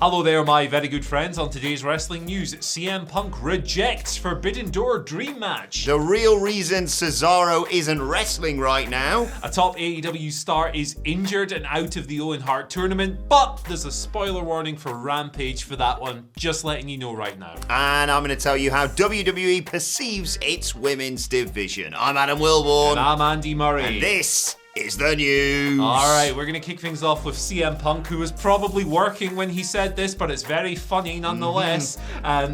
Hello there, my very good friends. On today's wrestling news, CM Punk rejects Forbidden Door dream match. The real reason Cesaro isn't wrestling right now. A top AEW star is injured and out of the Owen Hart tournament, but there's a spoiler warning for Rampage for that one. Just letting you know right now. And I'm going to tell you how WWE perceives its women's division. I'm Adam Wilborn. And I'm Andy Murray. And this is the news. Alright, we're going to kick things off with CM Punk, who was probably working when he said this, but it's very funny nonetheless.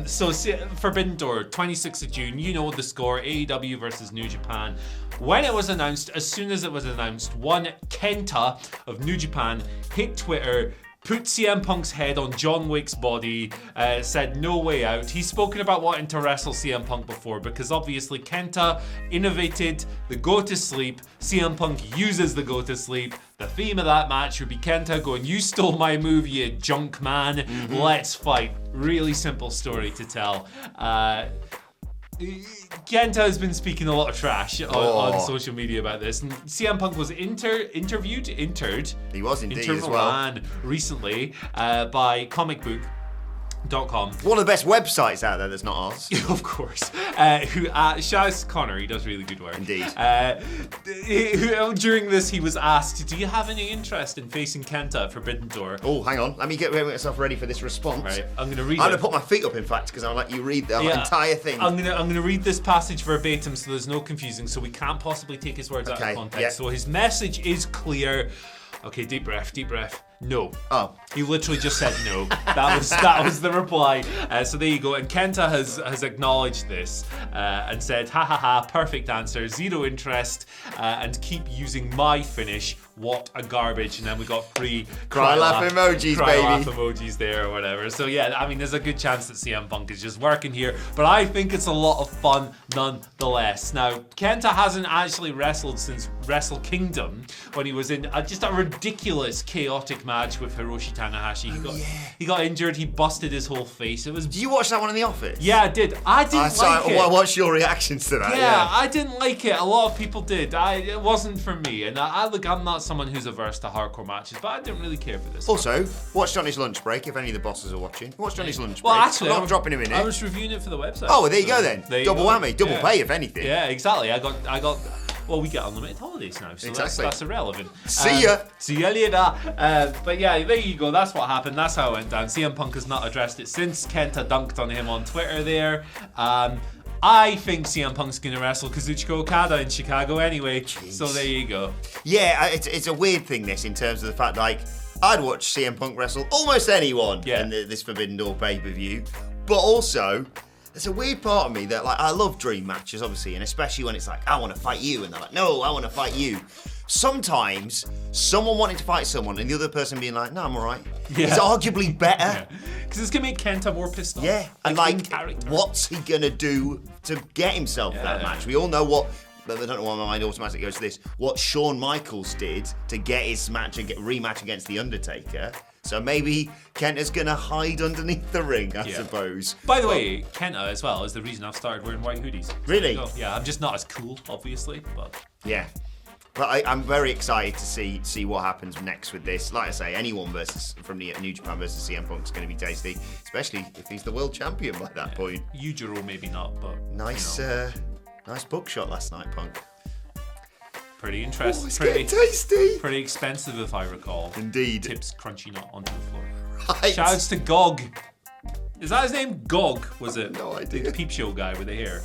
So Forbidden Door, 26th of June, you know the score, AEW versus New Japan. When it was announced, as soon as it was announced, one Kenta of New Japan hit Twitter, put CM Punk's head on John Wick's body, said no way out. He's spoken about wanting to wrestle CM Punk before because obviously Kenta innovated the go to sleep. CM Punk uses the go to sleep. The theme of that match would be Kenta going, "You stole my move, you junk man. Let's fight." Really simple story to tell. Kenta has been speaking a lot of trash on social media about this. And CM Punk was interviewed. He was indeed as well. Recently by comicbook.com. One of the best websites out there that's not ours. Of course. Shaz Connor, he does really good work. Indeed. During this, he was asked, "Do you have any interest in facing Kenta at Forbidden Door?" Oh, hang on. Let me get myself ready for this response. Right, I'm going to read I'm going to put my feet up, in fact, because I'll let you read the entire thing. I'm going to read this passage verbatim so there's no confusing, so we can't possibly take his words out of context. Yeah. So his message is clear. Okay, deep breath. No. Oh. He literally just said no. That was the reply. So there you go. And Kenta has acknowledged this and said, "Ha ha ha, perfect answer, zero interest, and keep using my finish. What a garbage." And then we got three cry laugh emojis, cry baby. laugh emojis there or whatever. So yeah, I mean, there's a good chance that CM Punk is just working here, but I think it's a lot of fun nonetheless. Now, Kenta hasn't actually wrestled since Wrestle Kingdom when he was in just a ridiculous, chaotic match with Hiroshi Tanahashi. He got injured. He busted his whole face. It was. Did you watch that one in the office? Yeah, I did. I didn't like it. What's your reactions to that? Yeah, I didn't like it. A lot of people did. It wasn't for me. And I'm not someone who's averse to hardcore matches, but I didn't really care for this. Also, watched on his lunch break. If any of the bosses are watching, watched on his lunch break. Well, actually, I'm not dropping him in it. I was reviewing it for the website. Oh, well, there you go then. Double whammy, double pay, if anything. Yeah, exactly. I got. Well, we get unlimited holidays now, so exactly. that's irrelevant. See ya. See ya later. But yeah, there you go. That's what happened. That's how it went down. CM Punk has not addressed it since Kenta dunked on him on Twitter there. I think CM Punk's going to wrestle Kazuchika Okada in Chicago anyway. Jeez. So there you go. Yeah, it's a weird thing, this, in terms of the fact, like, I'd watch CM Punk wrestle almost anyone in this Forbidden Door pay-per-view. But also, there's a weird part of me that, like, I love dream matches, obviously, and especially when it's like, "I want to fight you," and they're like, "No, I want to fight you." Sometimes, someone wanting to fight someone and the other person being like, "No, I'm all right," is arguably better. Because it's going to make Kenta more pissed off. Yeah, and what's he going to do to get himself that match? We all know what, but I don't know why my mind automatically goes to this, what Shawn Michaels did to get his rematch against The Undertaker. So maybe Kenta's going to hide underneath the ring, I suppose. By the way, Kenta as well is the reason I've started wearing white hoodies. Really? Yeah, I'm just not as cool, obviously, but... Yeah. But I'm very excited to see what happens next with this. Like I say, anyone from the New Japan versus CM Punk is going to be tasty, especially if he's the world champion by that point. Yujiro maybe not, but... Nice bookshot last night, Punk. Pretty interesting. It's getting tasty. Pretty expensive, if I recall. Indeed. Tips crunchy nut onto the floor. Right. Shouts to Gog. Is that his name? Gog, was it? No idea. The peep show guy with the hair.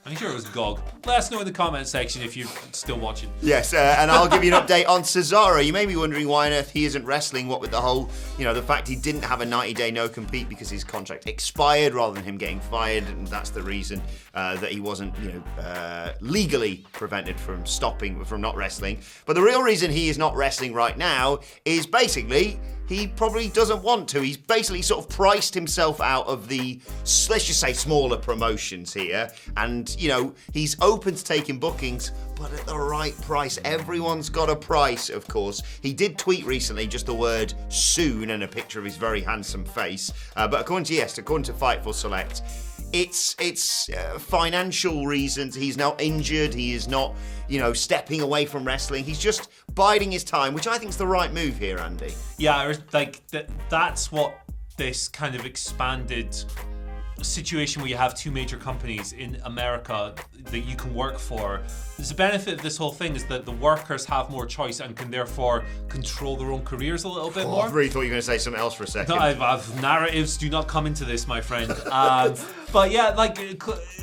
I'm sure it was Gog. Let us know in the comment section if you're still watching. Yes, and I'll give you an update on Cesaro. You may be wondering why on earth he isn't wrestling, what with the whole, the fact he didn't have a 90-day no-compete because his contract expired rather than him getting fired, and that's the reason that he wasn't, legally prevented from not wrestling. But the real reason he is not wrestling right now is basically he probably doesn't want to. He's basically sort of priced himself out of the, let's just say, smaller promotions here. And, he's open to taking bookings, but at the right price. Everyone's got a price, of course. He did tweet recently just the word soon and a picture of his very handsome face. But according to Fightful Select, it's financial reasons. He's not injured. He is not, stepping away from wrestling. He's just biding his time, which I think is the right move here, Andy. Yeah, that's what this kind of expanded situation where you have two major companies in America that you can work for. There's a benefit of this whole thing is that the workers have more choice and can therefore control their own careers a little bit more. I really thought you were going to say something else for a second. No, I've narratives do not come into this, my friend. But yeah, like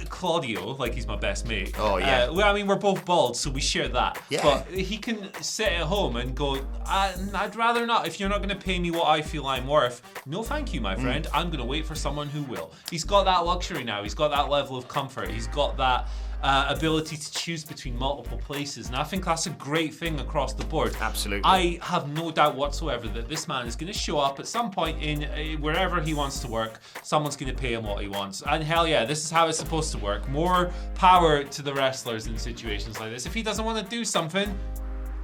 Claudio, like he's my best mate. Oh yeah. I mean, we're both bald, so we share that. Yeah. But he can sit at home and go, I'd rather not. If you're not going to pay me what I feel I'm worth, no thank you, my friend. I'm going to wait for someone who will. He's got that luxury now. He's got that level of comfort. He's got that ability to choose between multiple places. And I think that's a great thing across the board. Absolutely. I have no doubt whatsoever that this man is going to show up at some point in wherever he wants to work. Someone's going to pay him what he wants. And hell yeah, this is how it's supposed to work. More power to the wrestlers in situations like this. If he doesn't want to do something,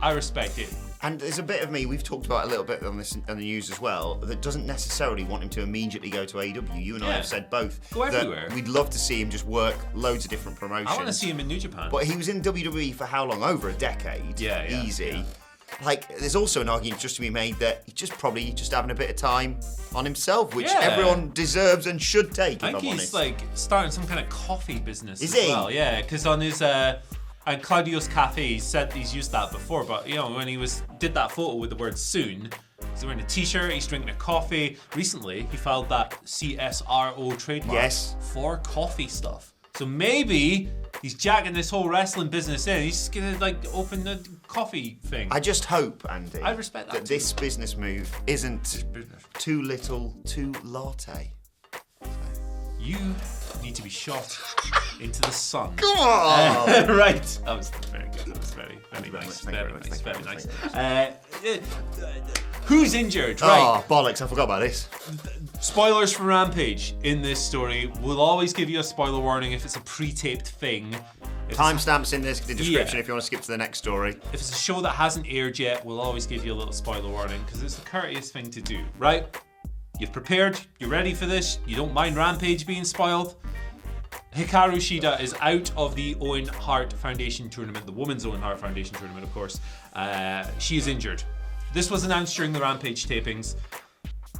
I respect it. And there's a bit of me, we've talked about a little bit on this on the news as well, that doesn't necessarily want him to immediately go to AEW. You and I have said both. Go everywhere. We'd love to see him just work loads of different promotions. I want to see him in New Japan. But he was in WWE for how long? Over a decade. Yeah. Easy. Yeah. Like, there's also an argument just to be made that he's just probably just having a bit of time on himself, which everyone deserves and should take, I think he's like starting some kind of coffee business as he? Well. Yeah, because on his... And Claudio's Cafe, he said he's used that before, but you know, when he did that photo with the word soon, he's wearing a t-shirt, he's drinking a coffee. Recently, he filed that CSRO trademark for coffee stuff. So maybe he's jacking this whole wrestling business in. He's just gonna like open the coffee thing. I just hope, Andy, I respect that this business move isn't too little, too latte. You need to be shot into the sun. Come on! Right. That was very good. That was very nice. Very nice. Who's injured? Right. Oh, bollocks. I forgot about this. Spoilers for Rampage in this story. We'll always give you a spoiler warning if it's a pre-taped thing. Timestamps in the description if you want to skip to the next story. If it's a show that hasn't aired yet, we'll always give you a little spoiler warning because it's the courteous thing to do, right? You've prepared, you're ready for this, you don't mind Rampage being spoiled. Hikaru Shida is out of the Owen Hart Foundation tournament, the Women's Owen Hart Foundation tournament, of course. She is injured. This was announced during the Rampage tapings.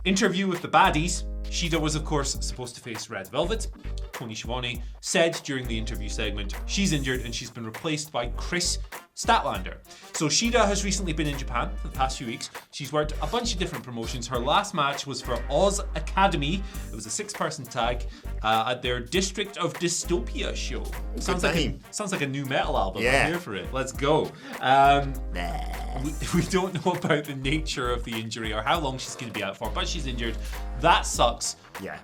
Interview with the baddies. Shida was, of course, supposed to face Red Velvet. Tony Schiavone said during the interview segment, she's injured and she's been replaced by Chris Statlander. So Shida has recently been in Japan for the past few weeks. She's worked a bunch of different promotions. Her last match was for Oz Academy. It was a 6-person tag at their District of Dystopia show. Sounds like a new metal album. Yeah. I'm here for it. Let's go. We don't know about the nature of the injury or how long she's going to be out for, but she's injured. That sucks. Yeah.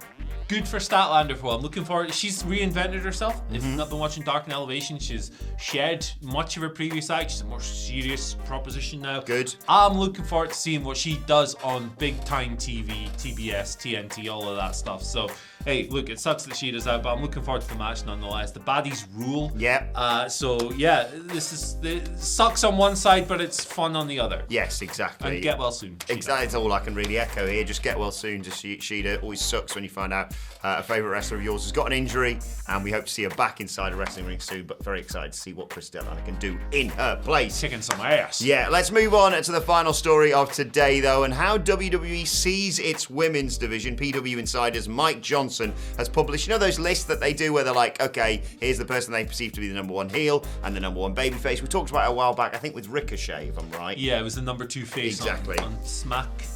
Good for Statlander for what I'm looking for. She's reinvented herself. If you've not been watching Dark and Elevation, she's shed much of her previous act. She's a more serious proposition now. Good. I'm looking forward to seeing what she does on big time TV, TBS, TNT, all of that stuff. So, hey, look, it sucks that Shida's out, but I'm looking forward to the match nonetheless. The baddies rule. Yeah. So, yeah, it sucks on one side, but it's fun on the other. Yes, exactly. And get well soon. Exactly. That's all I can really echo here. Just get well soon to Shida. Always sucks when you find out a favourite wrestler of yours has got an injury, and we hope to see her back inside a wrestling ring soon, but very excited to see what Chris Statlander can do in her place. Kicking some ass. Yeah, let's move on to the final story of today, though, and how WWE sees its women's division. PW Insider's Mike Johnson has published, you know those lists that they do where they're like, okay, here's the person they perceive to be the number one heel and the number one babyface. We talked about it a while back, I think with Ricochet, if I'm right. Yeah, it was the number 2 face exactly. on SmackDown.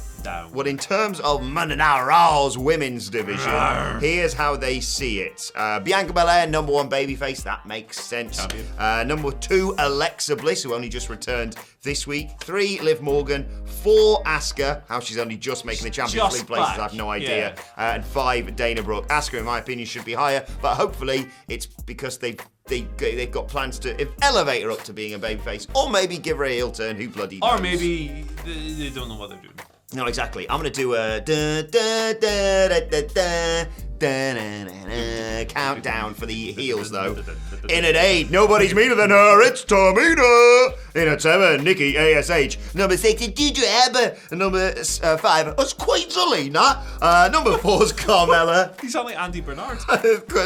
Well, in terms of Monday Night Raw's women's division, here's how they see it. Bianca Belair, number 1 babyface, that makes sense. Number 2, Alexa Bliss, who only just returned this week. 3, Liv Morgan. 4, Asuka, how she's only just making the Champions League places, I have no idea. Yeah. And 5, Dana Brooke. Asuka, in my opinion, should be higher, but hopefully it's because they've got plans to elevate her up to being a babyface, or maybe give her a heel turn, who bloody knows. Or maybe they don't know what they're doing. No, exactly. I'm going to do a countdown for the heels, though. In at 8, nobody's meaner than her, it's Tamina. Tina Turner, Nikki ASH. Number 6 is Deidre Eber. And number 5, it's quite Zelina. Number 4 is Carmella. You sound like Andy Bernard.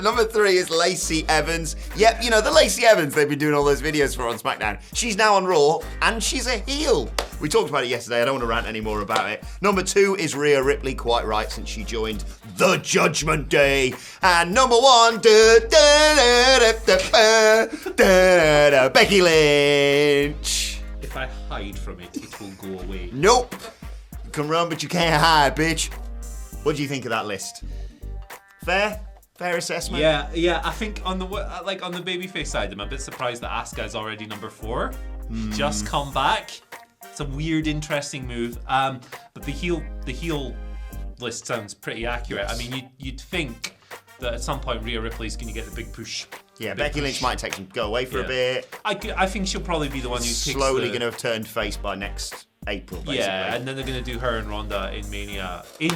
Number 3 is Lacey Evans. Yep, you know, the Lacey Evans they've been doing all those videos for on SmackDown. She's now on Raw, and she's a heel. We talked about it yesterday. I don't want to rant anymore about it. Number 2 is Rhea Ripley, quite right, since she joined the Judgment Day. And number 1, Becky Lynch. If I hide from it, it will go away. Nope. You can run, but you can't hide, bitch. What do you think of that list? Fair? Fair assessment? Yeah. I think on the babyface side, I'm a bit surprised that Asuka is already number 4. Just come back. It's a weird, interesting move. But the heel list sounds pretty accurate. Yes. I mean, you'd think that at some point Rhea Ripley's going to get the big push. Yeah, Becky Lynch might take some go away for a bit. I think she'll probably be the one who's slowly going to have turned face by next April, basically. Yeah, and then they're going to do her and Ronda in Mania. In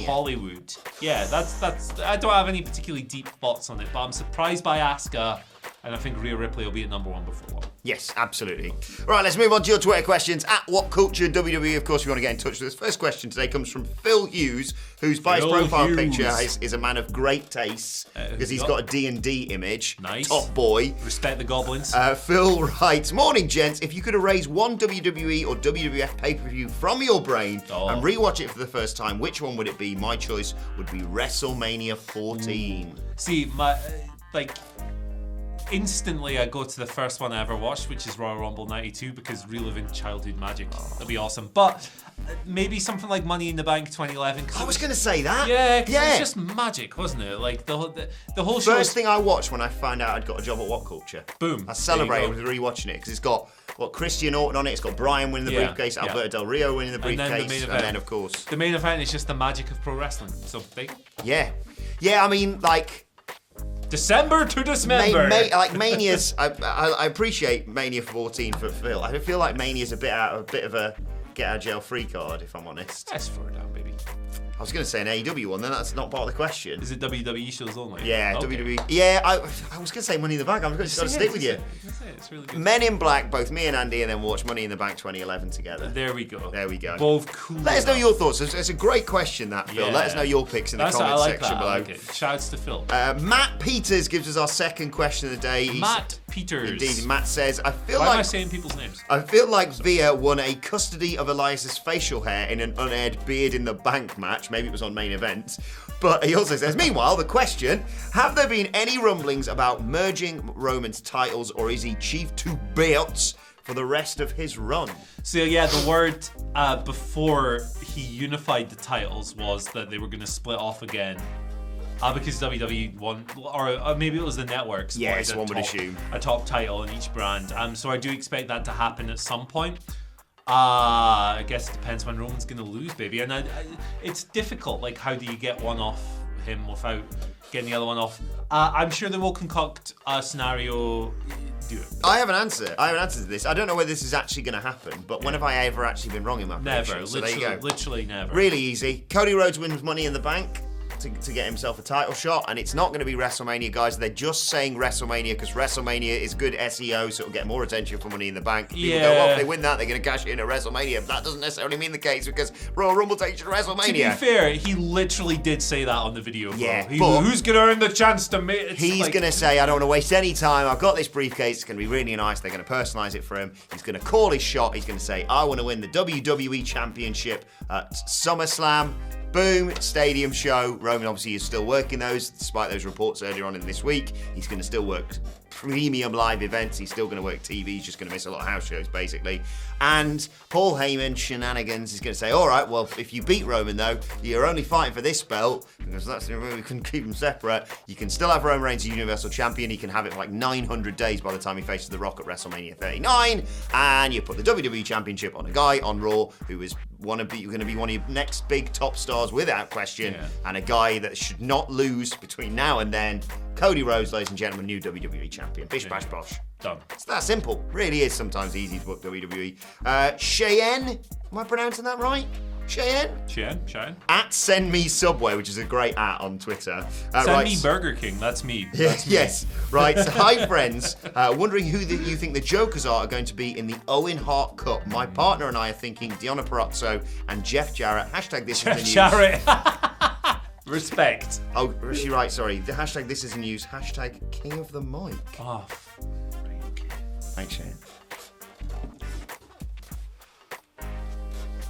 Hollywood. Yeah, that's. I don't have any particularly deep thoughts on it, but I'm surprised by Asuka, and I think Rhea Ripley will be at number 1 before long. Yes, absolutely. Right, let's move on to your Twitter questions. At WhatCulture WWE, of course, if you want to get in touch with us. First question today comes from Phil Hughes, whose by his profile picture is a man of great taste, because he's got a D&D image. Nice. Top boy. Respect the goblins. Phil writes, morning, gents. If you could erase one WWE or WWF pay-per-view from your brain and rewatch it for the first time, which one would it be? My choice would be WrestleMania 14. See, instantly I go to the first one I ever watched, which is Royal Rumble 92, because reliving childhood magic, that'd be awesome. But maybe something like Money in the Bank 2011. I was going to say that. Yeah, because it was just magic, wasn't it? Like the whole show. First thing I watched when I found out I'd got a job at WhatCulture. Boom. I celebrated with rewatching it because it's got Christian Orton on it. It's got Brian winning the briefcase, Alberto Del Rio winning the briefcase, and then of course the main event is just the magic of pro wrestling. So yeah. I mean, like. December to dismember. Like Mania's, I appreciate Mania 14 for Phil. I feel like Mania's a bit of a get out of jail free card, if I'm honest. Let's throw it down, baby. I was going to say an AEW one, then that's not part of the question. Is it WWE shows only? Yeah, okay. WWE. Yeah, I was going to say Money in the Bank. I'm just going to stick with you. It's really good. Men in Black, both me and Andy, and then watch Money in the Bank 2011 together. There we go. Both cool. Let us know your thoughts. It's a great question, that, Phil. Let us know your picks in the comments section below. Shouts to Phil. Matt Peters gives us our second question of the day. Matt Peters. Indeed, Matt says, Why am I saying people's names? I feel like Via won a custody of Elias's facial hair in an unaired Beard in the Bank match. Maybe it was on main event. But he also says, meanwhile, the question, have there been any rumblings about merging Roman's titles, or is he chief to belts for the rest of his run? So yeah, the word before he unified the titles was that they were going to split off again. Because WWE won, or maybe it was the networks. Yes, one would assume. A top title in each brand. So I do expect that to happen at some point. I guess it depends when Roman's going to lose, baby. And it's difficult. Like, how do you get one off him without getting the other one off? I'm sure they will concoct a scenario. Do it. I have an answer. To this. I don't know whether this is actually going to happen, but when have I ever actually been wrong in my prediction? Never. So there you go. Literally never. Really easy. Cody Rhodes wins Money in the Bank to get himself a title shot, and it's not going to be WrestleMania, guys. They're just saying WrestleMania because WrestleMania is good SEO, so it'll get more attention for Money in the Bank. People go, well, if they win that, they're going to cash it in at WrestleMania. But that doesn't necessarily mean the case, because Royal Rumble takes you to WrestleMania. To be fair, he literally did say that on the video. Yeah, but who's going to earn the chance to make it? He's going to say, I don't want to waste any time. I've got this briefcase. It's going to be really nice. They're going to personalize it for him. He's going to call his shot. He's going to say, I want to win the WWE Championship at SummerSlam. Boom, stadium show. Roman obviously is still working those, despite those reports earlier on in this week. He's going to still work premium live events. He's still going to work TV. He's just going to miss a lot of house shows, basically. And Paul Heyman, shenanigans, is going to say, all right, well, if you beat Roman, though, you're only fighting for this belt, because that's the way we couldn't keep them separate. You can still have Roman Reigns as Universal Champion. He can have it for like 900 days by the time he faces The Rock at WrestleMania 39. And you put the WWE Championship on a guy on Raw who is going to be one of your next big top stars without question, and a guy that should not lose between now and then. Cody Rhodes, ladies and gentlemen, new WWE champion. Bish, bash, bosh. Done. It's that simple. Really is sometimes easy to book WWE. Cheyenne, am I pronouncing that right? Cheyenne. At Send Me Subway, which is a great at on Twitter. Send me Burger King. That's me. Yes. Right. So, hi, friends. Wondering who you think the Jokers are going to be in the Owen Hart Cup. My partner and I are thinking Deonna Purrazzo and Jeff Jarrett. Hashtag this is the news. Jarrett. Respect. Oh, is she right? Sorry. The hashtag this is the news. Hashtag King of the Mic. Oh. Thanks, Shane.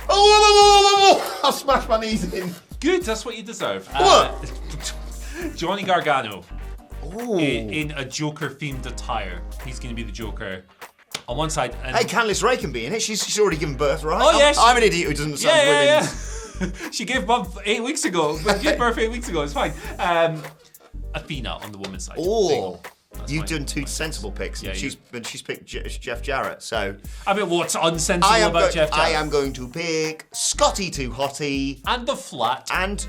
Oh, I've smashed my knees in. Good, that's what you deserve. What? Johnny Gargano. Ooh. In a Joker-themed attire. He's going to be the Joker on one side. And Hey, Candice Ray can be in it. She's already given birth, right? Oh, yeah, I'm an idiot who doesn't understand women's. She gave birth 8 weeks ago. Gave birth 8 weeks ago. It's fine. Athena on the woman's side. Oh, you've fine. done two sensible picks. Yeah, she's picked Jeff Jarrett. So I mean, what's unsensible about Jeff Jarrett? I am going to pick Scotty Too Hottie And the flat. and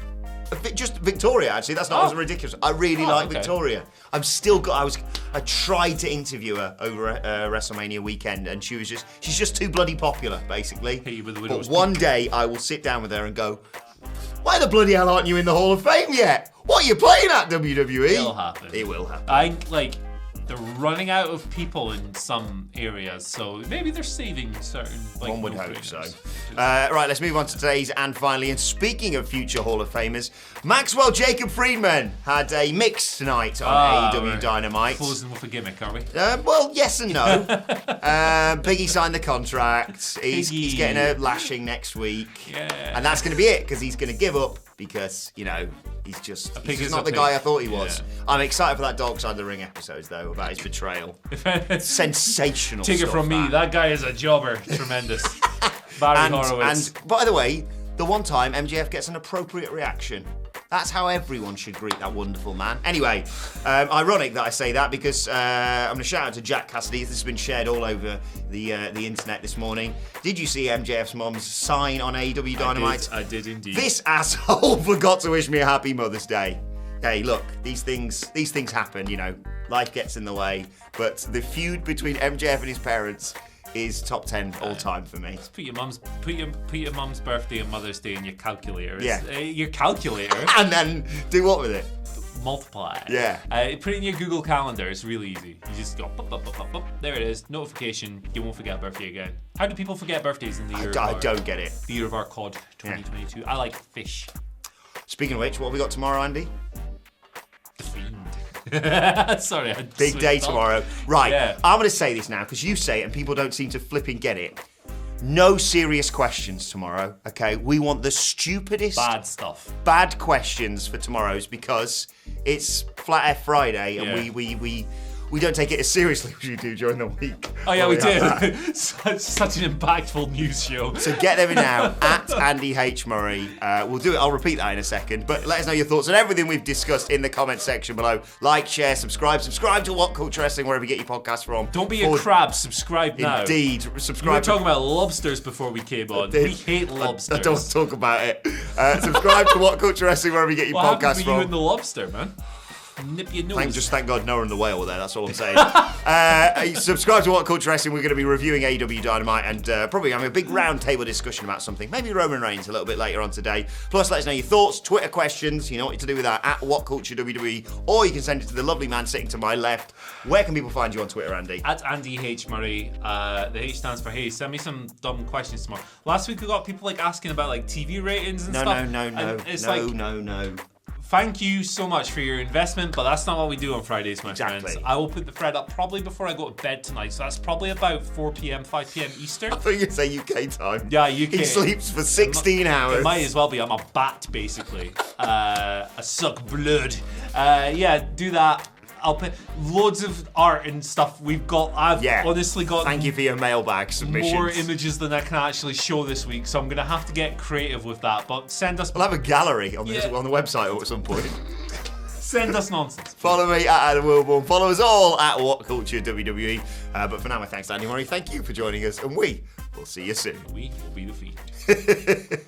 just Victoria. Actually, that's not as ridiculous. I really like okay. Victoria. I tried to interview her over WrestleMania weekend, and she's just too bloody popular, basically. Hit you with the But widow's one day I will sit down with her and go, why the bloody hell aren't you in the Hall of Fame yet? What are you playing at, WWE? It'll happen. It will happen. They're running out of people in some areas, so maybe they're saving certain. One would hope so. Right, let's move on to today's and finally. And speaking of future Hall of Famers, Maxwell Jacob Friedman had a mix tonight on AEW Dynamite. Closing with a gimmick, are we? Well, yes and no. Biggie signed the contract. He's getting a lashing next week. Yeah. And that's going to be it, because he's going to give up because, he's just not the guy I thought he was. Yeah. I'm excited for that Dark Side of the Ring episodes, though, about his betrayal. Sensational Take stuff, it from me, that guy is a jobber. Tremendous. Barry Horowitz. And by the way, the one time MJF gets an appropriate reaction. That's how everyone should greet that wonderful man. Anyway, ironic that I say that, because I'm going to shout out to Jack Cassidy. This has been shared all over the internet this morning. Did you see MJF's mom's sign on AEW Dynamite? I did indeed. This asshole forgot to wish me a happy Mother's Day. Hey, look, these things happen, Life gets in the way. But the feud between MJF and his parents is top 10 all time for me. Put your mum's birthday and Mother's Day in your calculator. Yeah. Your calculator. And then do what with it? Multiply. Yeah. Put it in your Google Calendar. It's really easy. You just go, pop, pop, pop, pop, pop. There it is. Notification. You won't forget a birthday again. How do people forget birthdays in the year? I don't get it. The year of our COD 2022. I like fish. Speaking of which, what have we got tomorrow, Andy? The Fiend. Sorry, Big day tomorrow. Right, Yeah. I'm going to say this now because you say it and people don't seem to flipping get it. No serious questions tomorrow, okay? We want the stupidest Bad stuff. bad questions for tomorrow's, because it's Flat F Friday and Yeah. we don't take it as seriously as you do during the week. Oh yeah, we have do. that. Such an impactful news show. So get them in now at Andy H. Murray. We'll do it. I'll repeat that in a second. But let us know your thoughts on everything we've discussed in the comment section below. Like, share, subscribe to WhatCulture Wrestling wherever you get your podcasts from. Don't be a crab. Subscribe now. Indeed, We were subscribe. talking about lobsters before we came on. We hate lobsters. I don't want to talk about it. Subscribe to WhatCulture Wrestling wherever you get your what podcasts happened with from. you and the lobster, man? Nip your nose. Thank God Noah and the whale were there, that's all I'm saying. Subscribe to WhatCulture Wrestling. We're going to be reviewing AEW Dynamite and probably having a big round table discussion about something. Maybe Roman Reigns a little bit later on today. Plus, let us know your thoughts, Twitter questions. You know what to do with that at WhatCulture WWE, or you can send it to the lovely man sitting to my left. Where can people find you on Twitter, Andy? At Andy H. Murray. The H stands for hey. Send me some dumb questions tomorrow. Last week we got people asking about TV ratings and stuff. No. And it's No. Thank you so much for your investment, but that's not what we do on Fridays, my Exactly. friends. I will put the thread up probably before I go to bed tonight, so that's probably about 4 p.m., 5 p.m. Eastern. I thought you were saying UK time. Yeah, UK. He sleeps for 16 hours. It might as well be. I'm a bat, basically. I suck blood. Yeah, do that. I'll put loads of art and stuff. I've honestly got Thank you for your mailbag submissions. more images than I can actually show this week, so I'm going to have to get creative with that. But send us We'll have a gallery on the website at some point. send us nonsense. Follow me at Adam Wilborn. Follow us all at WhatCulture WWE. But for now, my thanks to Andy Murray. Thank you for joining us, and we will see you soon. We will be the feed.